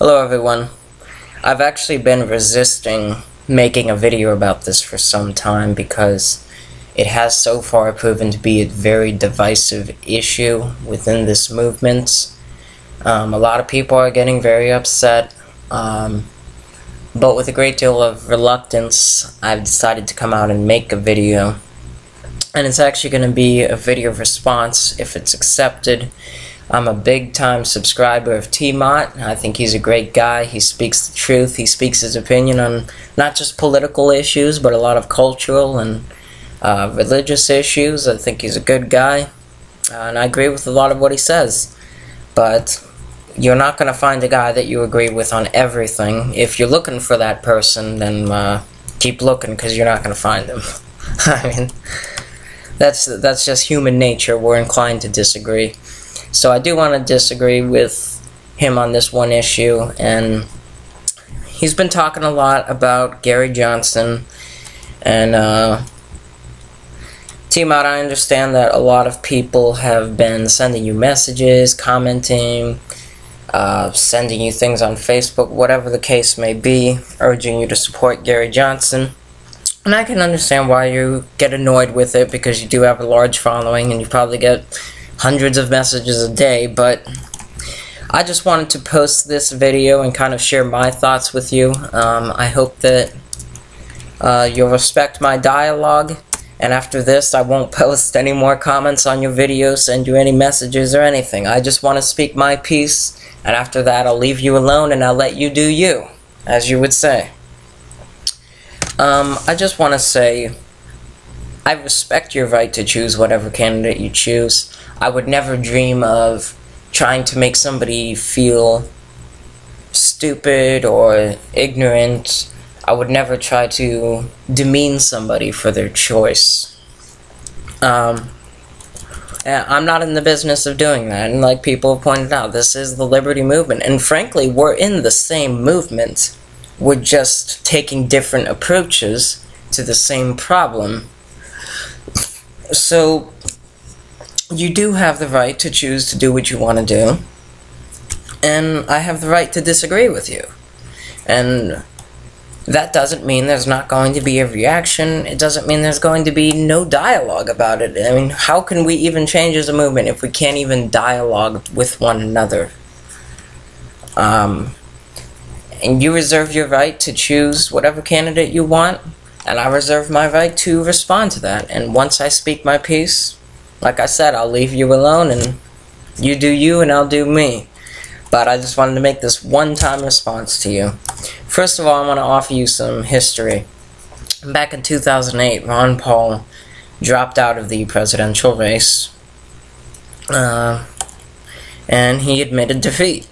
Hello everyone. I've actually been resisting making a video about this for some time because it has so far proven to be a very divisive issue within this movement. A lot of people are getting very upset, but with a great deal of reluctance, I've decided to come out and make a video. And it's actually going to be a video response if it's accepted. I'm a big-time subscriber of T-Mott. I think he's a great guy. He speaks the truth. He speaks his opinion on not just political issues, but a lot of cultural and religious issues. I think he's a good guy, and I agree with a lot of what he says. But you're not going to find a guy that you agree with on everything. If you're looking for that person, then keep looking, because you're not going to find him. I mean, that's just human nature. We're inclined to disagree. So I do want to disagree with him on this one issue, and he's been talking a lot about Gary Johnson, and T-Mott, I understand that a lot of people have been sending you messages, commenting, sending you things on Facebook, whatever the case may be, urging you to support Gary Johnson. And I can understand why you get annoyed with it, because you do have a large following and you probably get hundreds of messages a day, but I just wanted to post this video and kind of share my thoughts with you. I hope that you'll respect my dialogue, and after this I won't post any more comments on your video, send you any messages or anything. I just want to speak my piece, and after that I'll leave you alone and I'll let you do you, as you would say. I just want to say, I respect your right to choose whatever candidate you choose. I would never dream of trying to make somebody feel stupid or ignorant. I would never try to demean somebody for their choice. I'm not in the business of doing that, and like people have pointed out, this is the liberty movement, and frankly, we're in the same movement. We're just taking different approaches to the same problem. So, you do have the right to choose to do what you want to do, and I have the right to disagree with you. And that doesn't mean there's not going to be a reaction. It doesn't mean there's going to be no dialogue about it. I mean, how can we even change as a movement if we can't even dialogue with one another? And you reserve your right to choose whatever candidate you want, and I reserve my right to respond to that. And once I speak my piece, like I said, I'll leave you alone, and you do you and I'll do me. But I just wanted to make this one-time response to you. First of all, I want to offer you some history. Back in 2008, Ron Paul dropped out of the presidential race, and he admitted defeat.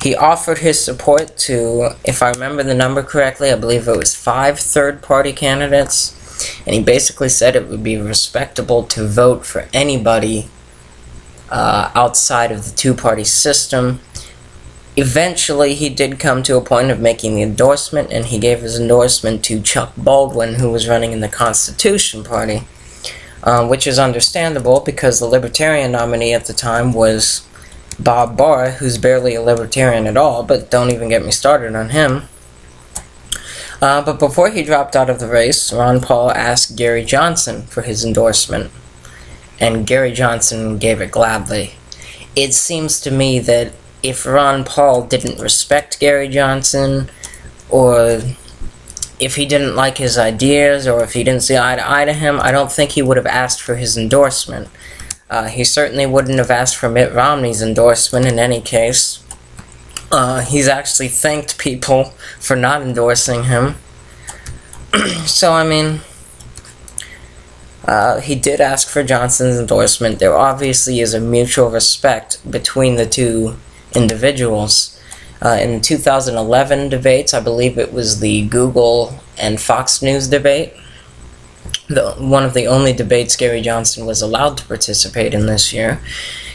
He offered his support to, if I remember the number correctly, I believe it was 5 third-party candidates, and he basically said it would be respectable to vote for anybody outside of the two-party system. Eventually, he did come to a point of making the endorsement, and he gave his endorsement to Chuck Baldwin, who was running in the Constitution Party, which is understandable because the Libertarian nominee at the time was Bob Barr, who's barely a libertarian at all, but don't even get me started on him. But before he dropped out of the race, Ron Paul asked Gary Johnson for his endorsement, and Gary Johnson gave it gladly. It seems to me that if Ron Paul didn't respect Gary Johnson, or if he didn't like his ideas, or if he didn't see eye to eye to him, I don't think he would have asked for his endorsement. He certainly wouldn't have asked for Mitt Romney's endorsement in any case. He's actually thanked people for not endorsing him. So, I mean, he did ask for Johnson's endorsement. There obviously is a mutual respect between the two individuals. In the 2011 debates, I believe it was the Google and Fox News debate, one of the only debates Gary Johnson was allowed to participate in this year,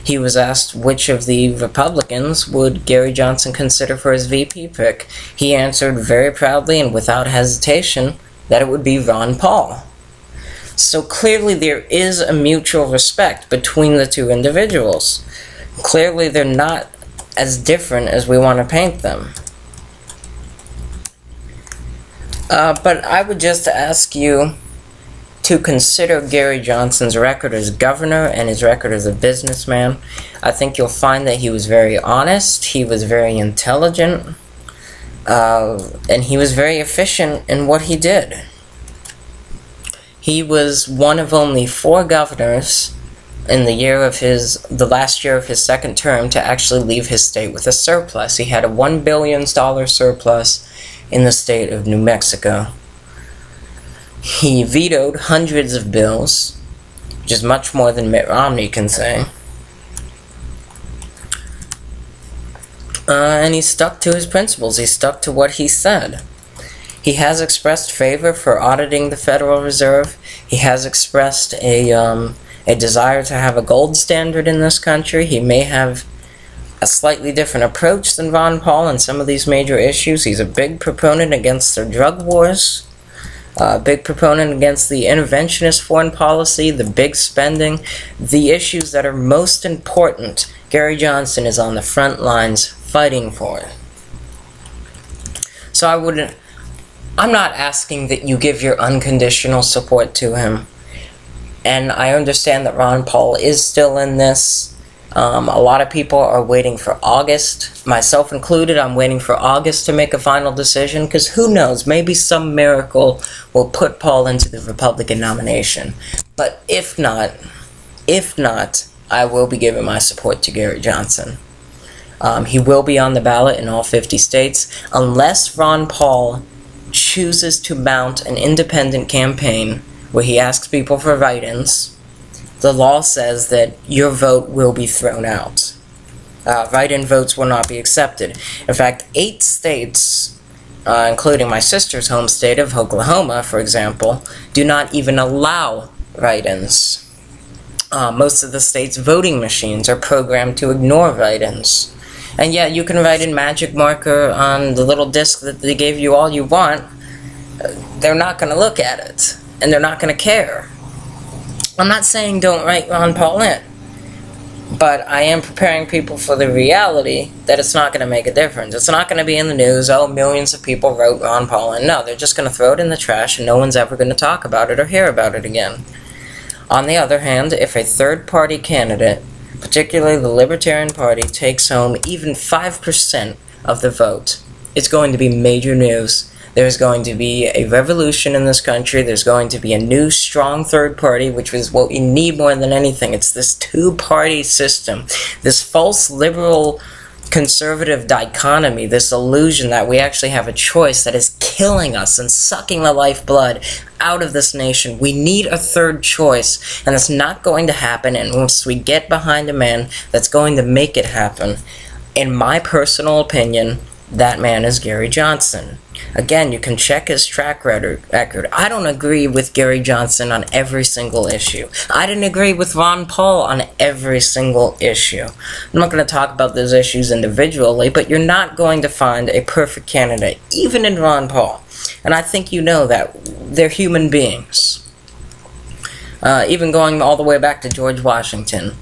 he was asked which of the Republicans would Gary Johnson consider for his VP pick. He answered very proudly and without hesitation that it would be Ron Paul. So clearly there is a mutual respect between the two individuals. Clearly they're not as different as we want to paint them. But I would just ask you to consider Gary Johnson's record as governor and his record as a businessman. I think you'll find that he was very honest, he was very intelligent, and he was very efficient in what he did. He was one of only 4 governors in the last year of his second term to actually leave his state with a surplus. He had a $1 billion surplus in the state of New Mexico. He vetoed hundreds of bills, which is much more than Mitt Romney can say. And he stuck to his principles. He stuck to what he said. He has expressed favor for auditing the Federal Reserve. He has expressed a desire to have a gold standard in this country. He may have a slightly different approach than Ron Paul on some of these major issues. He's a big proponent against their drug wars, a big proponent against the interventionist foreign policy, the big spending, the issues that are most important. Gary Johnson is on the front lines fighting for it. So I'm not asking that you give your unconditional support to him. And I understand that Ron Paul is still in this. A lot of people are waiting for August, myself included. I'm waiting for August to make a final decision, because who knows, maybe some miracle will put Paul into the Republican nomination. But if not, I will be giving my support to Gary Johnson. He will be on the ballot in all 50 states, unless Ron Paul chooses to mount an independent campaign where he asks people for write-ins. The law says that your vote will be thrown out. Write-in votes will not be accepted. In fact, 8 states, including my sister's home state of Oklahoma, for example, do not even allow write-ins. Most of the states' voting machines are programmed to ignore write-ins. And yeah, you can write in magic marker on the little disc that they gave you all you want. They're not going to look at it, and they're not going to care. I'm not saying don't write Ron Paul in, but I am preparing people for the reality that it's not going to make a difference. It's not going to be in the news, oh, millions of people wrote Ron Paul in. No, they're just going to throw it in the trash, and no one's ever going to talk about it or hear about it again. On the other hand, if a third-party candidate, particularly the Libertarian Party, takes home even 5% of the vote, it's going to be major news. There's going to be a revolution in this country. There's going to be a new, strong third party, which is what we need more than anything. It's this two-party system, this false liberal conservative dichotomy, this illusion that we actually have a choice that is killing us and sucking the lifeblood out of this nation. We need a third choice, and it's not going to happen unless we get behind a man that's going to make it happen. In my personal opinion, that man is Gary Johnson. Again, you can check his track record. I don't agree with Gary Johnson on every single issue. I didn't agree with Ron Paul on every single issue. I'm not going to talk about those issues individually, but you're not going to find a perfect candidate, even in Ron Paul. And I think you know that. They're human beings. Even going all the way back to George Washington.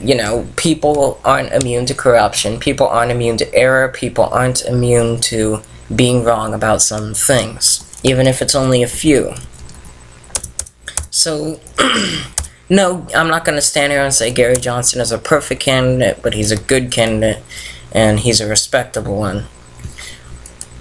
You know, people aren't immune to corruption. People aren't immune to error. People aren't immune to being wrong about some things, even if it's only a few. So, no, I'm not going to stand here and say Gary Johnson is a perfect candidate, but he's a good candidate, and he's a respectable one.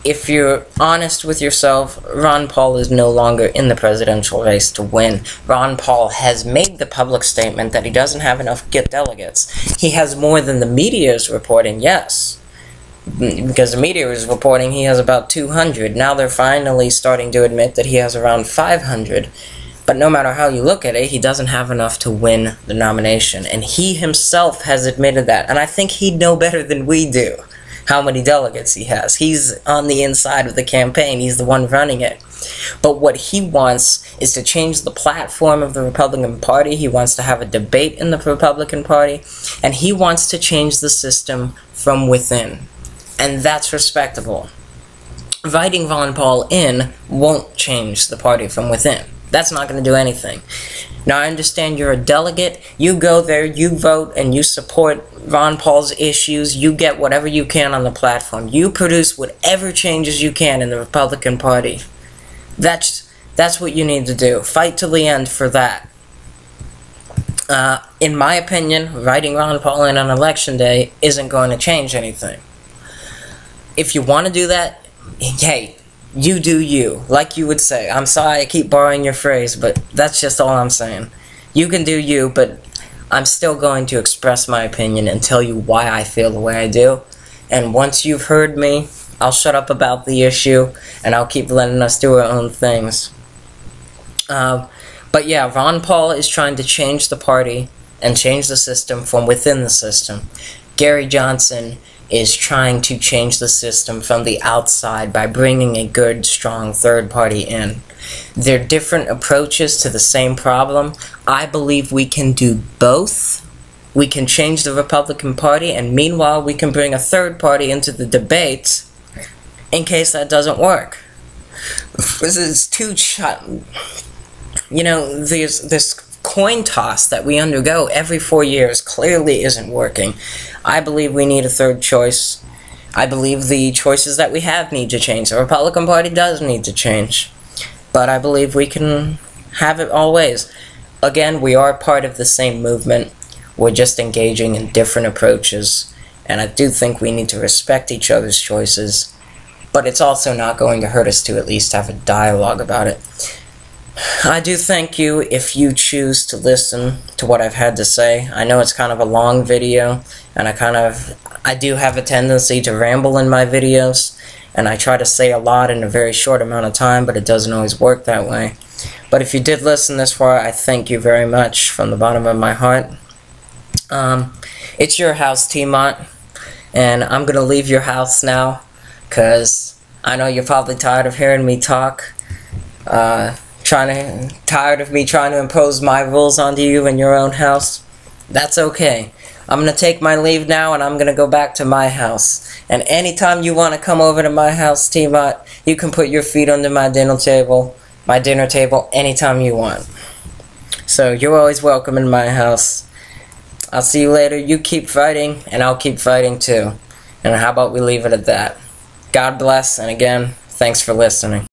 If you're honest with yourself, Ron Paul is no longer in the presidential race to win. Ron Paul has made the public statement that he doesn't have enough delegates. He has more than the media is reporting, yes. Because the media is reporting he has about 200. Now they're finally starting to admit that he has around 500. But no matter how you look at it, he doesn't have enough to win the nomination. And he himself has admitted that. And I think he'd know better than we do how many delegates he has. He's on the inside of the campaign. He's the one running it. But what he wants is to change the platform of the Republican Party. He wants to have a debate in the Republican Party. And he wants to change the system from within. And that's respectable. Inviting Ron Paul in won't change the party from within. That's not going to do anything. Now, I understand you're a delegate. You go there, you vote, and you support Ron Paul's issues. You get whatever you can on the platform. You produce whatever changes you can in the Republican Party. That's what you need to do. Fight till the end for that. In my opinion, writing Ron Paul in on election day isn't going to change anything. If you want to do that, hey, you do you, like you would say. I'm sorry I keep borrowing your phrase, but that's just all I'm saying. You can do you, but I'm still going to express my opinion and tell you why I feel the way I do. And once you've heard me, I'll shut up about the issue, and I'll keep letting us do our own things. But yeah, Ron Paul is trying to change the party and change the system from within the system. Gary Johnson is trying to change the system from the outside by bringing a good, strong third party in. They're different approaches to the same problem. I believe we can do both. We can change the Republican Party, and meanwhile we can bring a third party into the debates in case that doesn't work. This is this coin toss that we undergo every 4 years clearly isn't working. I believe we need a third choice. I believe the choices that we have need to change. The Republican Party does need to change. But I believe we can have it all ways. Again, we are part of the same movement. We're just engaging in different approaches. And I do think we need to respect each other's choices. But it's also not going to hurt us to at least have a dialogue about it. I do thank you if you choose to listen to what I've had to say. I know it's kind of a long video, and I do have a tendency to ramble in my videos, and I try to say a lot in a very short amount of time, but it doesn't always work that way. But if you did listen this far, I thank you very much from the bottom of my heart. It's your house, T-Mont, and I'm going to leave your house now, because I know you're probably tired of hearing me talk. Tired of me trying to impose my rules onto you in your own house. That's okay. I'm going to take my leave now, and I'm going to go back to my house. And anytime you want to come over to my house, T-Mont, you can put your feet under my dinner table anytime you want. So you're always welcome in my house. I'll see you later. You keep fighting, and I'll keep fighting too. And how about we leave it at that? God bless, and again, thanks for listening.